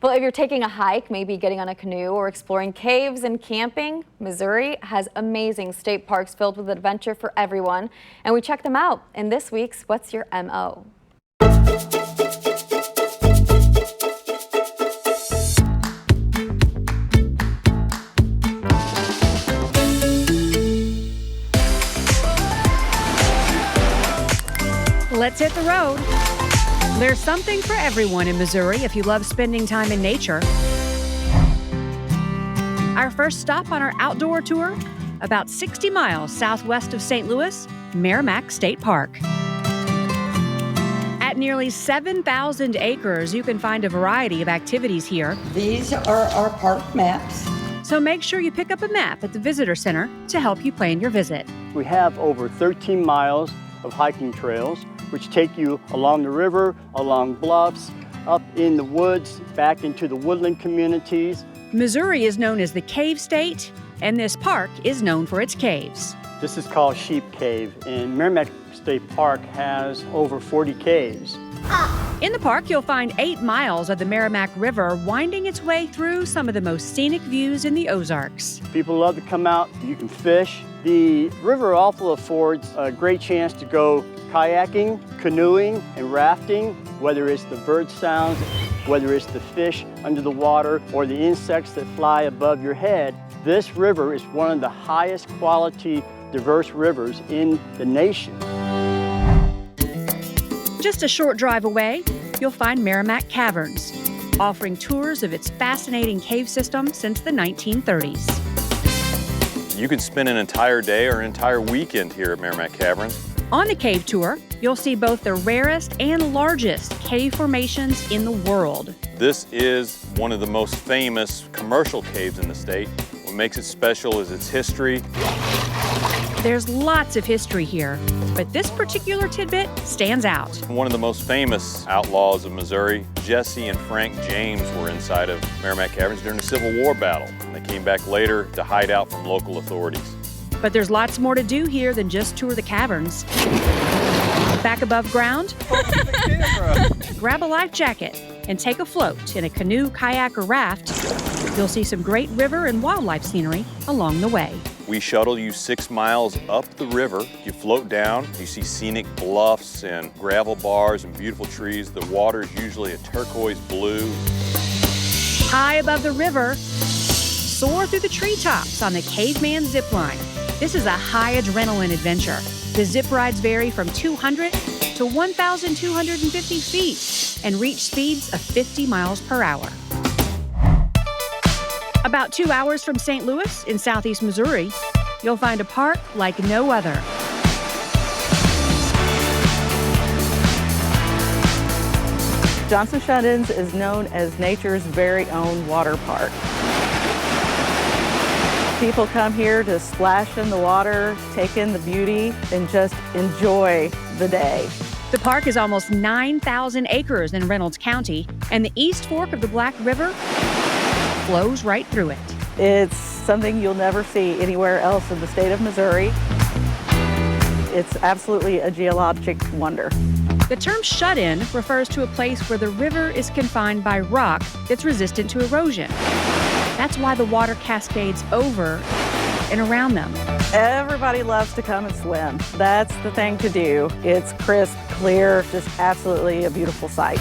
Well, if you're taking a hike, maybe getting on a canoe or exploring caves and camping, Missouri has amazing state parks filled with adventure for everyone. And we check them out in this week's What's Your MO? Let's hit the road. There's something for everyone in Missouri if you love spending time in nature. Our first stop on our outdoor tour, about 60 miles southwest of St. Louis, MERAMEC State Park. At nearly 7,000 acres, you can find a variety of activities here. These are our park maps. So make sure you pick up a map at the Visitor Center to help you plan your visit. We have over 13 miles of hiking trails, which take you along the river, along bluffs, up in the woods, back into the woodland communities. Missouri is known as the Cave State, and this park is known for its caves. This is called Sheep Cave, and MERAMEC State Park has over 40 caves. In the park, you'll find 8 miles of the MERAMEC River winding its way through some of the most scenic views in the Ozarks. People love to come out. You can fish. The river also affords a great chance to go kayaking, canoeing, and rafting, whether it's the bird sounds, whether it's the fish under the water, or the insects that fly above your head. This river is one of the highest quality, diverse rivers in the nation. Just a short drive away, you'll find MERAMEC Caverns, offering tours of its fascinating cave system since the 1930s. You can spend an entire day or an entire weekend here at MERAMEC Caverns. On the cave tour, you'll see both the rarest and largest cave formations in the world. This is one of the most famous commercial caves in the state. What makes it special is its history. There's lots of history here, but this particular tidbit stands out. One of the most famous outlaws of Missouri, Jesse and Frank James, were inside of MERAMEC Caverns during the Civil War battle. They came back later to hide out from local authorities. But there's lots more to do here than just tour the caverns. Back above ground, grab a life jacket and take a float in a canoe, kayak, or raft. You'll see some great river and wildlife scenery along the way. We shuttle you 6 miles up the river. You float down, you see scenic bluffs and gravel bars and beautiful trees. The water is usually a turquoise blue. High above the river, soar through the treetops on the Caveman zip line. This is a high adrenaline adventure. The zip rides vary from 200 to 1,250 feet and reach speeds of 50 miles per hour. About 2 hours from St. Louis in southeast Missouri, you'll find a park like no other. Johnson Shut-ins is known as nature's very own water park. People come here to splash in the water, take in the beauty, and just enjoy the day. The park is almost 9,000 acres in Reynolds County, and the East Fork of the Black River flows right through it. It's something you'll never see anywhere else in the state of Missouri. It's absolutely a geologic wonder. The term shut-in refers to a place where the river is confined by rock that's resistant to erosion. That's why the water cascades over and around them. Everybody loves to come and swim. That's the thing to do. It's crisp, clear, just absolutely a beautiful sight.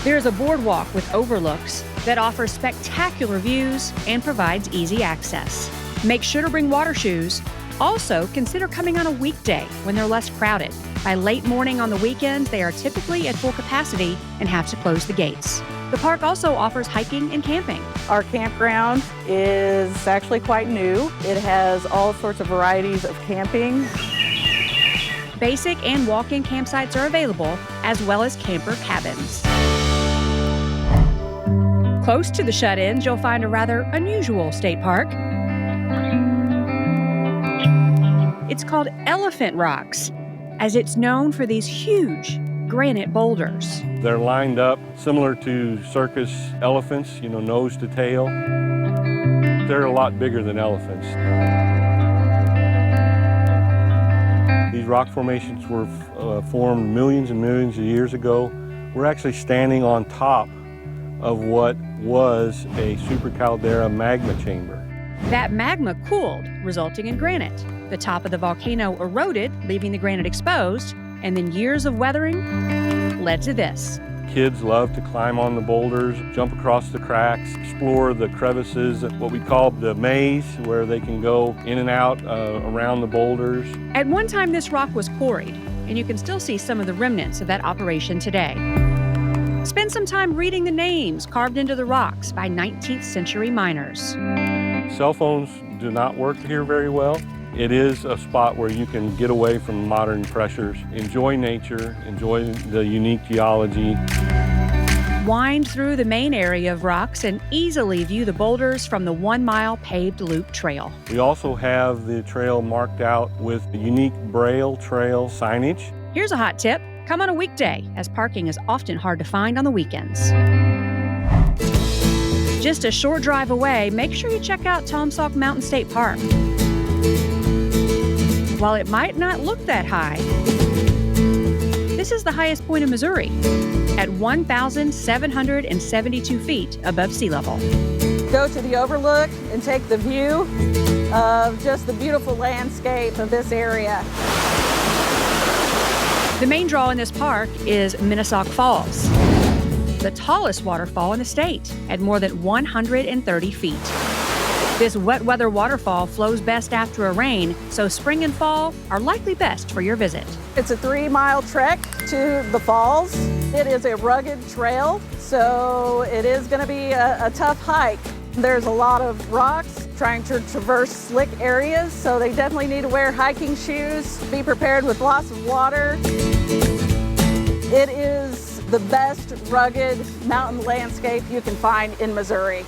There's a boardwalk with overlooks that offers spectacular views and provides easy access. Make sure to bring water shoes. Also, consider coming on a weekday when they're less crowded. By late morning on the weekends, they are typically at full capacity and have to close the gates. The park also offers hiking and camping. Our campground is actually quite new. It has all sorts of varieties of camping. Basic and walk-in campsites are available, as well as camper cabins. Close to the shut-ins, you'll find a rather unusual state park. It's called Elephant Rocks, as it's known for these huge granite boulders. They're lined up similar to circus elephants, nose to tail. They're a lot bigger than elephants. These rock formations were formed millions and millions of years ago. We're actually standing on top of what was a supercaldera magma chamber. That magma cooled, resulting in granite. The top of the volcano eroded, leaving the granite exposed, and then years of weathering led to this. Kids love to climb on the boulders, jump across the cracks, explore the crevices, what we call the maze, where they can go in and out around the boulders. At one time, this rock was quarried, and you can still see some of the remnants of that operation today. Spend some time reading the names carved into the rocks by 19th century miners. Cell phones do not work here very well. It is a spot where you can get away from modern pressures, enjoy nature, enjoy the unique geology. Wind through the main area of rocks and easily view the boulders from the 1-mile paved loop trail. We also have the trail marked out with unique Braille trail signage. Here's a hot tip. Come on a weekday, as parking is often hard to find on the weekends. Just a short drive away, make sure you check out SAUK Mountain State Park. While it might not look that high, this is the highest point in Missouri at 1,772 feet above sea level. Go to the overlook and take the view of just the beautiful landscape of this area. The main draw in this park is SAUK Falls, the tallest waterfall in the state at more than 130 feet. This wet weather waterfall flows best after a rain, so spring and fall are likely best for your visit. It's a 3-mile trek to the falls. It is a rugged trail, so it is going to be a tough hike. There's a lot of rocks trying to traverse slick areas, so they definitely need to wear hiking shoes, be prepared with lots of water. It is the best rugged mountain landscape you can find in Missouri.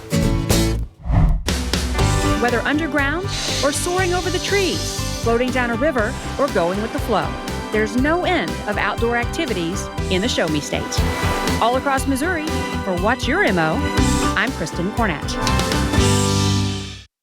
Whether underground or soaring over the trees, floating down a river, or going with the flow, there's no end of outdoor activities in the Show Me State. All across Missouri, for What's Your MO, I'm Kristen Cornett.